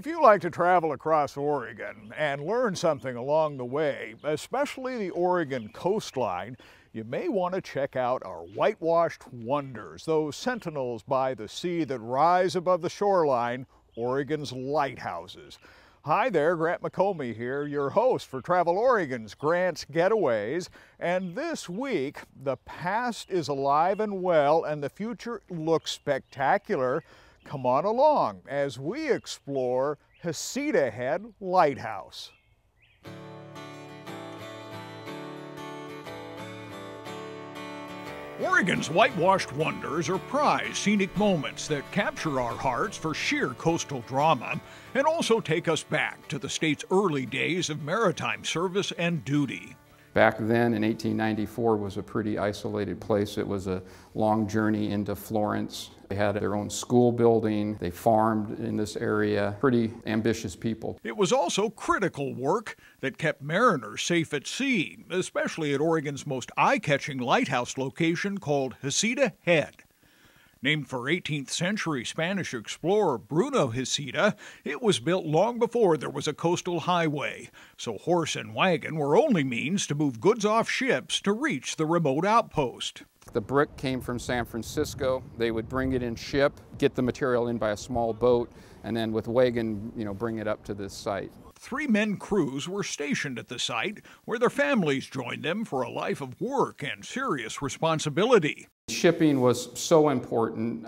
If you like to travel across Oregon and learn something along the way, especially the Oregon coastline, you may want to check out our whitewashed wonders, those sentinels by the sea that rise above the shoreline, Oregon's lighthouses. Hi there, Grant McComey here, your host for Travel Oregon's Grant's Getaways. And this week, the past is alive and well and the future looks spectacular. Come on along as we explore Heceta Head Lighthouse. Oregon's whitewashed wonders are prized scenic moments that capture our hearts for sheer coastal drama and also take us back to the state's early days of maritime service and duty. Back then in 1894 was a pretty isolated place. It was a long journey into Florence. They had their own school building. They farmed in this area. Pretty ambitious people. It was also critical work that kept mariners safe at sea, especially at Oregon's most eye-catching lighthouse location called Heceta Head. Named for 18th century Spanish explorer Bruno Heceta, it was built long before there was a coastal highway, so horse and wagon were only means to move goods off ships to reach the remote outpost. The brick came from San Francisco. They would bring it in ship, get the material in by a small boat, and then with wagon, bring it up to this site. 3-man crews were stationed at the site, where their families joined them for a life of work and serious responsibility. Shipping was so important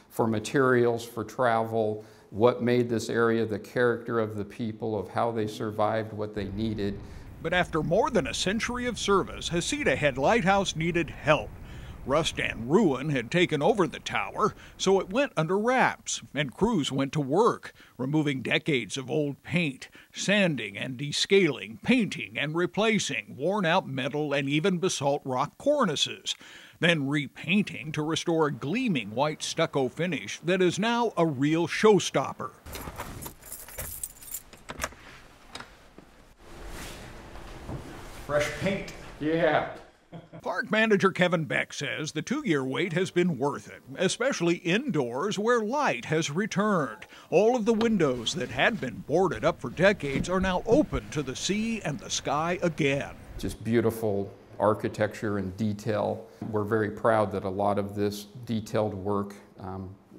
for materials, for travel, what made this area, the character of the people, of how they survived, what they needed. But after more than a century of service, Heceta Head Lighthouse needed help. Rust and ruin had taken over the tower, so it went under wraps, and crews went to work, removing decades of old paint, sanding and descaling, painting and replacing worn-out metal and even basalt rock cornices, then repainting to restore a gleaming white stucco finish that is now a real showstopper. Fresh paint. Yeah. Park manager Kevin Beck says the 2-year wait has been worth it, especially indoors where light has returned. All of the windows that had been boarded up for decades are now open to the sea and the sky again. Just beautiful architecture and detail. We're very proud that a lot of this detailed work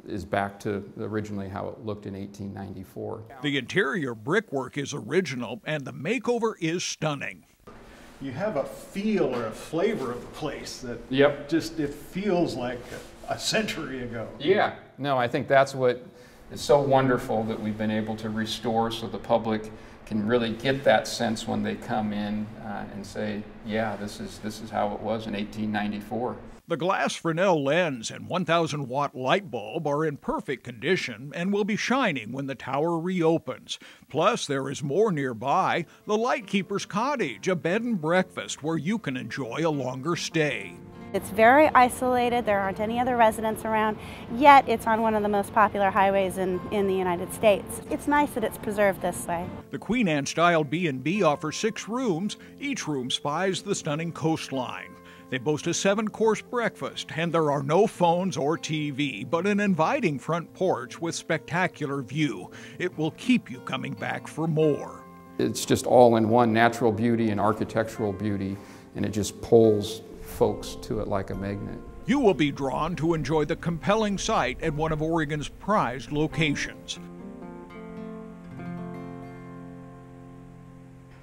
is back to originally how it looked in 1894. The interior brickwork is original and the makeover is stunning. You have a feel or a flavor of the place that it feels like a century ago. Yeah, no, I think that's what is so wonderful that we've been able to restore so the public can really get that sense when they come in and say, yeah, this is how it was in 1894. The glass Fresnel lens and 1,000-watt light bulb are in perfect condition and will be shining when the tower reopens. Plus, there is more nearby, the Lightkeeper's Cottage, a bed and breakfast where you can enjoy a longer stay. It's very isolated, there aren't any other residents around, yet it's on one of the most popular highways in the United States. It's nice that it's preserved this way. The Queen Anne-style B&B offers 6 rooms. Each room spies the stunning coastline. They boast a 7-course breakfast, and there are no phones or TV, but an inviting front porch with spectacular view. It will keep you coming back for more. It's just all in one, natural beauty and architectural beauty, and it just pulls folks to it like a magnet. You will be drawn to enjoy the compelling site at one of Oregon's prized locations.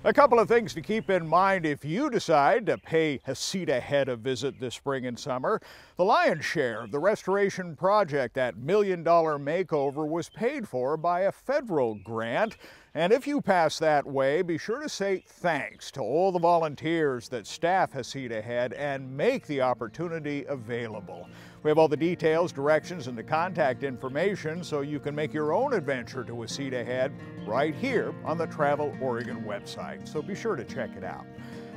A couple of things to keep in mind if you decide to pay Heceta Head a visit this spring and summer. The lion's share of the restoration project, that $1 million makeover, was paid for by a federal grant. And if you pass that way, be sure to say thanks to all the volunteers that staff Heceta Head and make the opportunity available. We have all the details, directions, and the contact information so you can make your own adventure to Heceta Head right here on the Travel Oregon website. So be sure to check it out.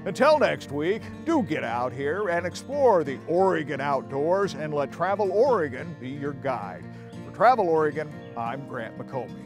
Until next week, do get out here and explore the Oregon outdoors and let Travel Oregon be your guide. For Travel Oregon, I'm Grant McComey.